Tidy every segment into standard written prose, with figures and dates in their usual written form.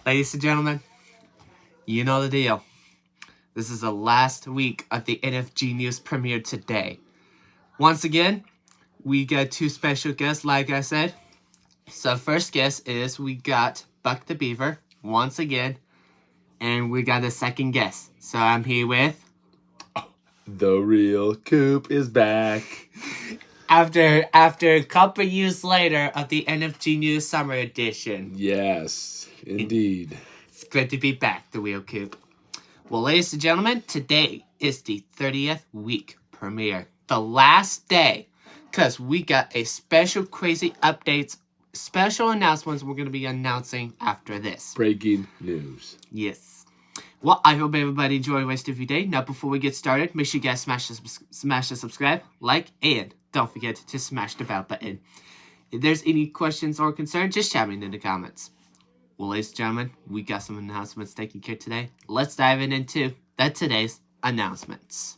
Ladies and gentlemen, you know the deal. This is the last week of the NFG News premiere today. Once again, we got two special guests, like I said. So first guest is we got Buck the Beaver, once again. And we got a second guest. So I'm here with... The real Koop is back. After a couple years later of the NFG News Summer Edition. Yes, indeed. It's good to be back, the real Koop. Well, ladies and gentlemen, today is the 30th week premiere. The last day. Because we got a special crazy updates, special announcements we're going to be announcing after this. Breaking news. Yes. Well, I hope everybody enjoy the rest of your day. Now, before we get started, make sure you guys smash the subscribe, like, and don't forget to smash the bell button. If there's any questions or concerns, just shout me in the comments. Well, ladies and gentlemen, we got some announcements taken care of today. Let's dive into today's announcements.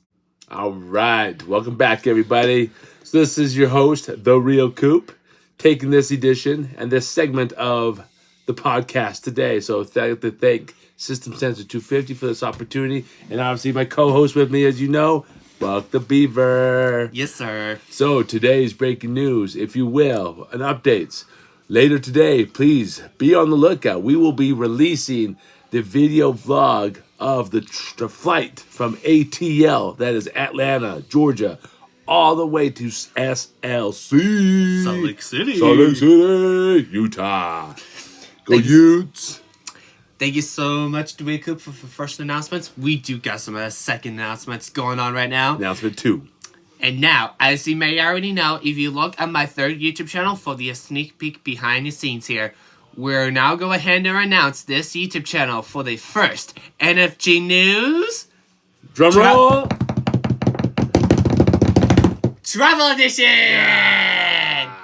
All right. Welcome back, everybody. So this is your host, The Real Koop, taking this edition and this segment of the podcast today. So I'd like to thank System Sensor 250 for this opportunity. And obviously my co-host with me, as you know, Buck the Beaver. Yes, sir. So today's breaking news, if you will, and updates. Later today, please be on the lookout. We will be releasing the video vlog of the flight from ATL, that is Atlanta, Georgia, all the way to SLC. Salt Lake City. Utah. Go Utes. Thank you so much, Dwayne Koop, for first announcements. We do got some second announcements going on right now. Announcement 2. And now, as you may already know, if you look at my third YouTube channel for the sneak peek behind the scenes here, we're now going ahead and announce this YouTube channel for the first NFG News Drum roll. Travel Edition! Yeah.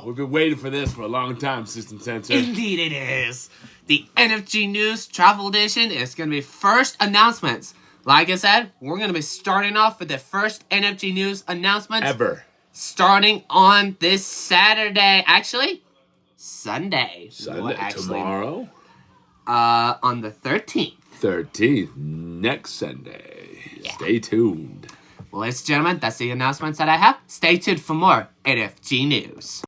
We've been waiting for this for a long time, System Sensor. Indeed it is. The NFG News Travel Edition is going to be first announcements. Like I said, we're going to be starting off with the first NFG News announcements. Ever. Starting on this Saturday. Actually, Sunday. Well, tomorrow? On the 13th. 13th. Next Sunday. Yeah. Stay tuned. Well, ladies and gentlemen, that's the announcements that I have. Stay tuned for more NFG News.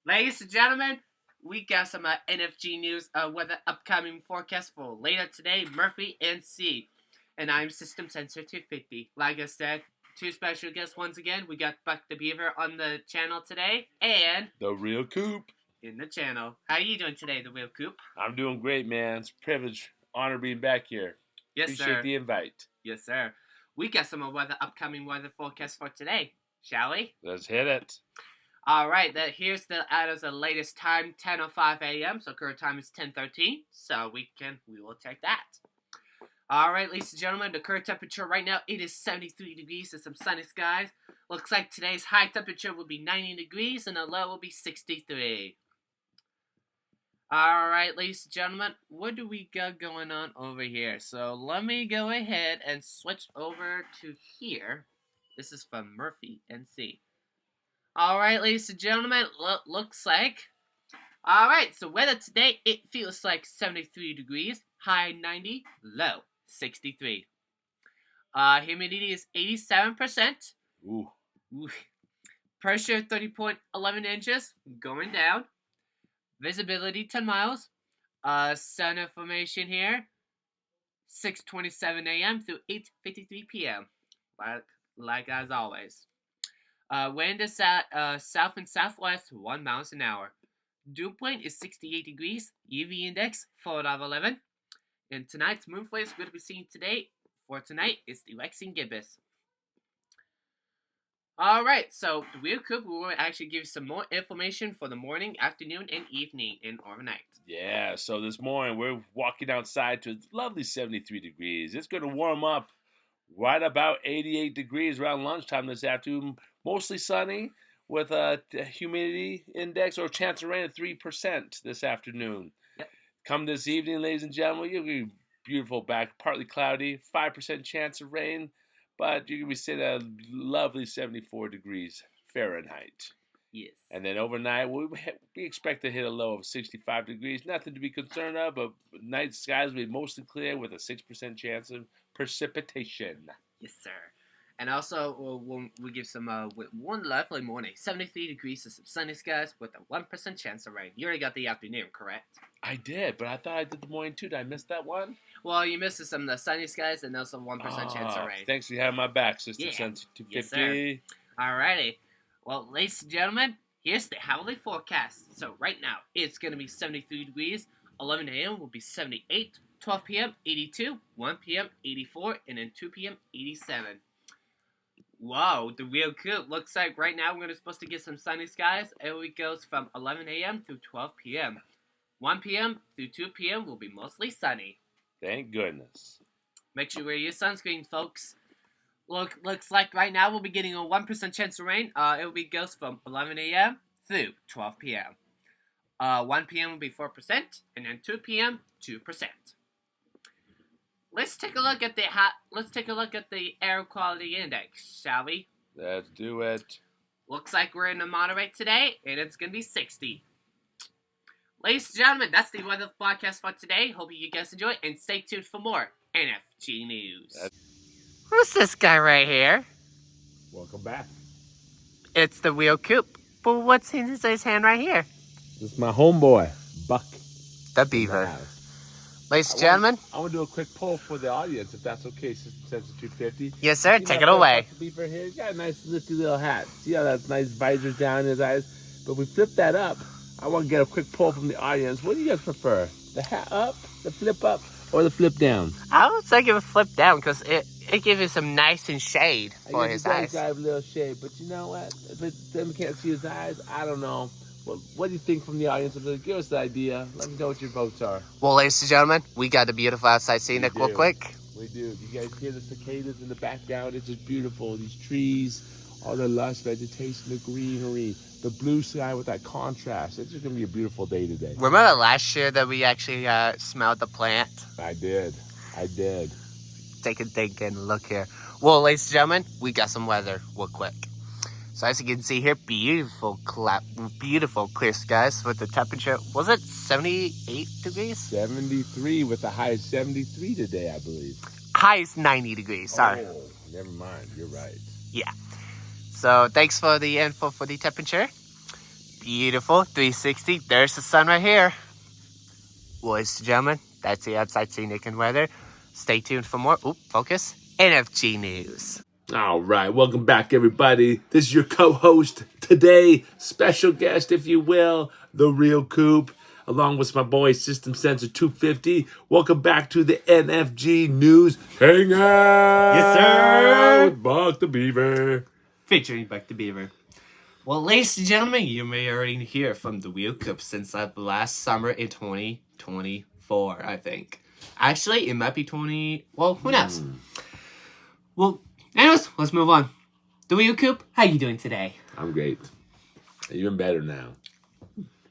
Ladies and gentlemen, we got some NFG News weather upcoming forecast for later today, Murphy and C. And I'm System Sensor 250. Like I said, two special guests once again. We got Buck the Beaver on the channel today, and The Real Koop in the channel. How are you doing today, The Real Koop? I'm doing great, man. It's a privilege, honor being back here. Yes, Appreciate sir. the invite. Yes, sir. We got some upcoming weather forecast for today, shall we? Let's hit it. All right, here's the latest time, 10:05 a.m. So current time is 10:13. So we will check that. All right, ladies and gentlemen, the current temperature right now, it is 73 degrees and some sunny skies. Looks like today's high temperature will be 90 degrees and the low will be 63. All right, ladies and gentlemen, what do we got going on over here? So let me go ahead and switch over to here. This is from Murphy NC. All right, ladies and gentlemen, looks like... All right, so weather today, it feels like 73 degrees, high 90, low 63. Humidity is 87%. Ooh. Pressure 30.11 inches, going down. Visibility 10 miles. Sun information here, 6:27 a.m. through 8:53 p.m. Like as always. Wind is at south and southwest, 1 mile an hour. Dew point is 68 degrees. UV index 4/11. And tonight's moon phase we're going to be seeing today for tonight is the waxing gibbous. Alright, so the Real Koop will actually give you some more information for the morning, afternoon, and evening, and overnight. Yeah, so this morning we're walking outside to a lovely 73 degrees. It's going to warm up right about 88 degrees around lunchtime this afternoon. Mostly sunny with a humidity index or chance of rain of 3% this afternoon. Yep. Come this evening, ladies and gentlemen, you'll be beautiful back, partly cloudy, 5% chance of rain. but you can be sitting at a lovely 74 degrees Fahrenheit. Yes. And then overnight, we expect to hit a low of 65 degrees. Nothing to be concerned of, but night skies will be mostly clear with a 6% chance of precipitation. Yes, sir. And also, we'll give some one lovely morning, 73 degrees to some sunny skies with a 1% chance of rain. You already got the afternoon, correct? I did, but I thought I did the morning too. Did I miss that one? Well, you missed some of the sunny skies and also 1% chance of rain. Thanks for having my back, System Yeah. Sense 250. Yes, sir. Alrighty. Well, ladies and gentlemen, here's the hourly forecast. So right now, it's going to be 73 degrees. 11 a.m. will be 78. 12 p.m., 82. 1 p.m., 84. And then 2 p.m., 87. Wow, the real Koop. Looks like right now we're supposed to get some sunny skies. It goes from 11 a.m. through 12 p.m. 1 p.m. through 2 p.m. will be mostly sunny. Thank goodness. Make sure you wear your sunscreen, folks. Looks like right now we'll be getting a 1% chance of rain. It goes from 11 a.m. through 12 p.m. 1 p.m. will be 4%, and then 2 p.m. 2%. Let's take a look at the air quality index, shall we? Let's do it. Looks like we're in the moderate today, and it's gonna be 60. Ladies and gentlemen, that's the weather podcast for today. Hope you guys enjoy, and stay tuned for more NFG news. Who's this guy right here? Welcome back. It's the real Koop. But what's in his hand right here? This is my homeboy, Buck. The Beaver. Ladies and gentlemen. I want to do a quick poll for the audience, if that's okay, System Sense 250. Yes, sir. Take it away. The Beaver here, he's got a nice lifty little hat. See how that nice visor's down in his eyes? But if we flip that up, I want to get a quick poll from the audience. What do you guys prefer? The hat up, the flip up, or the flip down? I would say give it a flip down because it gives you some nice and shade for his eyes. I have a little shade, but you know what? If then we can't see his eyes, I don't know. What do you think from the audience? Give us the idea. Let me know what your votes are. Well, ladies and gentlemen, we got the beautiful outside scenic real quick. We do. You guys hear the cicadas in the background? It's just beautiful. These trees, all the lush vegetation, the greenery, the blue sky with that contrast. It's just going to be a beautiful day today. Remember last year that we actually smelled the plant? I did. Take a look here. Well, ladies and gentlemen, we got some weather real quick. So as you can see here, beautiful clear skies with the temperature, was it 78 degrees? 73 with the high of 73 today, I believe. High is 90 degrees, sorry. Oh, never mind, you're right. Yeah. So thanks for the info for the temperature. Beautiful, 360. There's the sun right here. Well, ladies and gentlemen, that's the outside scenic and weather. Stay tuned for more. Focus. NFG news. All right, welcome back, everybody. This is your co-host today, special guest, if you will, the real Koop, along with my boy System Sensor 250. Welcome back to the NFG News Hangout. Yes, sir. With Buck the Beaver. Featuring Buck the Beaver. Well, ladies and gentlemen, you may already hear from the real Koop since last summer in 2024, I think. Actually, it might be 20. Well, who knows? Well. Anyways, let's move on. The real Koop, how you doing today? I'm great. Even better now.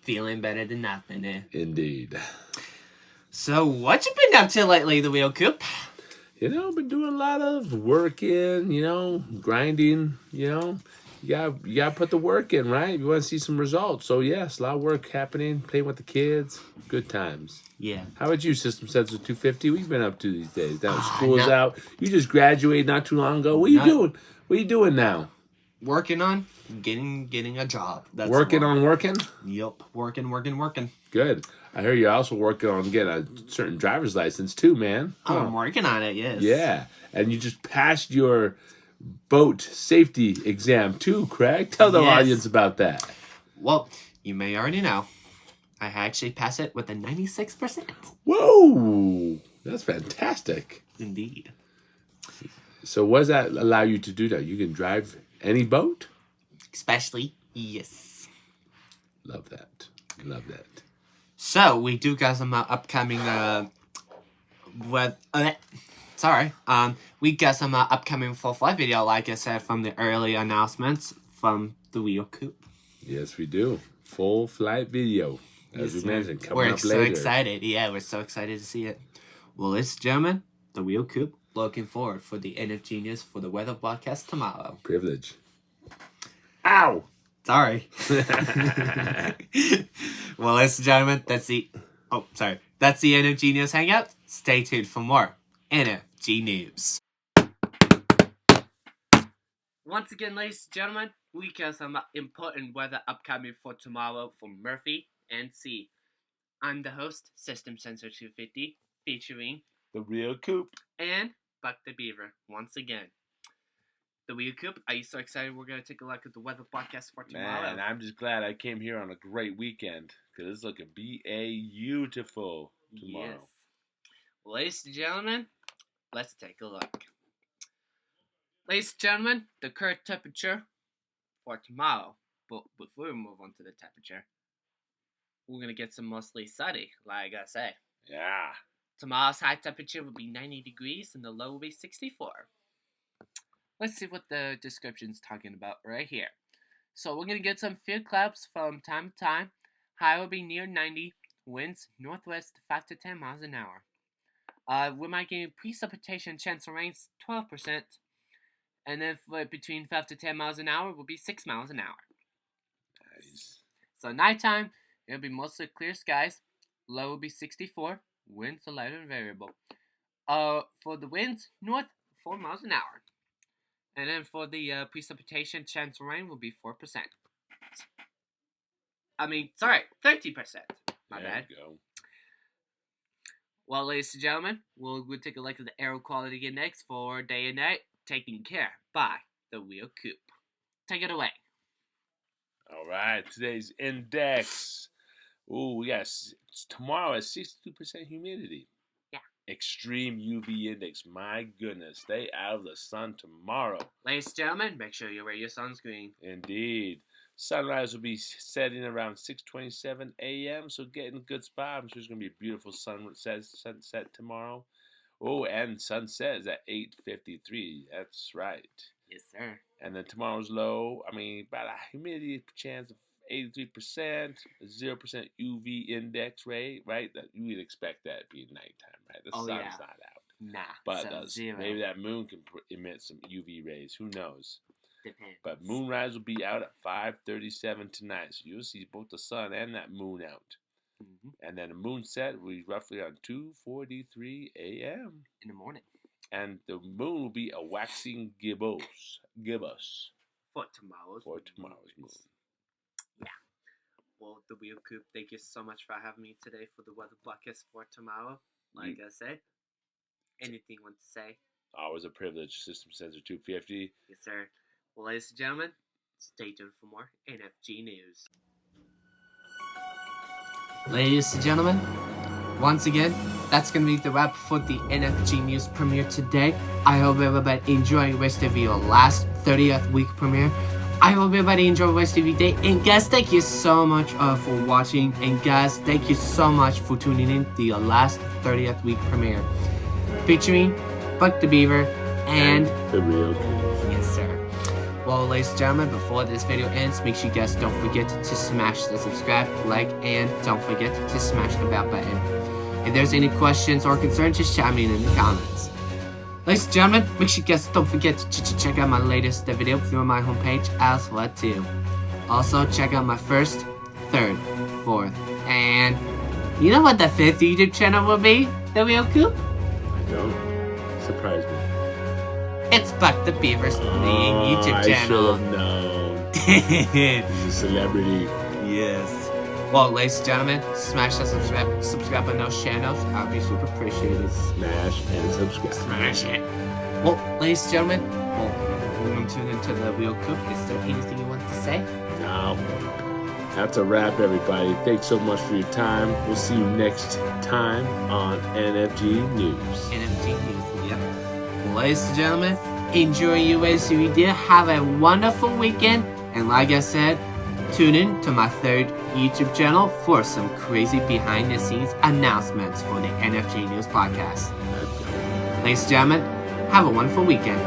Feeling better than nothing, eh? Indeed. So, what you been up to lately, the real Koop? You know, I've been doing a lot of working, grinding, You gotta put the work in, right? You want to see some results. So, yes, a lot of work happening, playing with the kids. Good times. Yeah. How about you, System Sensor 250? What you been up to these days? Now school's out. You just graduated not too long ago. What are you doing? What are you doing now? Working on getting a job. That's working? Yep. Working. Good. I hear you're also working on getting a certain driver's license too, man. I'm working on it, yes. Yeah. And you just passed your boat safety exam too, Craig. Tell the audience about that. Well, you may already know. I actually passed it with a 96%. Whoa! That's fantastic. Indeed. So what does that allow you to do now? You can drive any boat? Especially, yes. Love that. So, we do got some upcoming, we got some upcoming full flight video, like I said, from the early announcements from the real Koop. Yes, we do. Full flight video. As we mentioned, coming up later. We're so excited. Yeah, we're so excited to see it. Well, ladies and gentlemen, the real Koop, looking forward for the NFG news for the weather podcast tomorrow. Privilege. Ow! Sorry. Well, ladies and gentlemen, that's the NFG News Hangout. Stay tuned for more NFG News. Once again, ladies and gentlemen, we got some important weather upcoming for tomorrow from Murphy and C. I'm the host, System Sensor 250, featuring The Real Koop and Buck the Beaver once again. The Real Koop, are you so excited we're going to take a look at the weather podcast for tomorrow? Man, I'm just glad I came here on a great weekend because it's looking beautiful tomorrow. Yes. Well, ladies and gentlemen, let's take a look. Ladies and gentlemen, the current temperature for tomorrow. But before we move on to the temperature, we're going to get some mostly sunny, like I say. Yeah. Tomorrow's high temperature will be 90 degrees and the low will be 64. Let's see what the description's talking about right here. So we're going to get some few clouds from time to time. High will be near 90. Winds northwest 5 to 10 miles an hour. We might get precipitation chance of rain 12%. And then between 5 to 10 miles an hour will be 6 miles an hour. Nice. So nighttime, it'll be mostly clear skies. Low will be 64. Winds are light and variable. For the winds, north 4 miles an hour. And then for the precipitation chance of rain will be 4%. 30%. My bad. There you go. Well, ladies and gentlemen, we'll take a look at the air quality index for day and night, taken care by the Real Koop. Take it away. All right, today's index. Ooh, we got tomorrow at 62% humidity. Yeah. Extreme UV index. My goodness, stay out of the sun tomorrow. Ladies and gentlemen, make sure you wear your sunscreen. Indeed. Sunrise will be setting around 6:27 a.m., so get in a good spot. I'm sure it's going to be a beautiful sunset tomorrow. Oh, and sunset is at 8:53. That's right. Yes, sir. And then tomorrow's low, about a humidity chance of 83%, 0% UV index rate, right? That you would expect that to be nighttime, right? The sun's not out. Nah, But so it does. zero. Maybe that moon can emit some UV rays. Who knows? Depends. But moonrise will be out at 5:37 tonight, so you'll see both the sun and that moon out. Mm-hmm. And then the moon set will be roughly on 2:43 a.m. in the morning. And the moon will be a waxing gibbous For tomorrow's moon. Yeah. Well, the Real Koop, thank you so much for having me today for the weather podcast for tomorrow. Like I said, anything you want to say? Always a privilege. System Sensor 250. Yes, sir. Well, ladies and gentlemen, stay tuned for more NFG news. Ladies and gentlemen, once again, that's going to be the wrap for the NFG news premiere today. I hope everybody enjoy the rest of your last 30th week premiere. I hope everybody enjoy the rest of your day. And guys, thank you so much for watching. And guys, thank you so much for tuning in to the last 30th week premiere. Featuring Buck the Beaver and The Real Koop. Yes, sir. Well, ladies and gentlemen, before this video ends, make sure you guys don't forget to smash the subscribe, like, and don't forget to smash the bell button. If there's any questions or concerns, just chat me in the comments. Ladies and gentlemen, make sure you guys don't forget to check out my latest video through my homepage as well too. Also, check out my first, third, fourth, and you know what the fifth YouTube channel will be? The Real Koop? I don't. Surprise me. It's Buck the Beaver's main YouTube channel. I should have known. He's a celebrity. Yes. Well, ladies and gentlemen, smash that subscribe on those channels. I'll be super appreciated. Smash and subscribe. Smash it. Well, ladies and gentlemen, we're going to tune into the Real Koop. Is there anything you want to say? No. That's a wrap, everybody. Thanks so much for your time. We'll see you next time on NFG News. NFG News, yep. Well, ladies and gentlemen, enjoy your rest of your day. Have a wonderful weekend. And like I said, tune in to my third YouTube channel for some crazy behind-the-scenes announcements for the NFG News podcast. Ladies and gentlemen, have a wonderful weekend.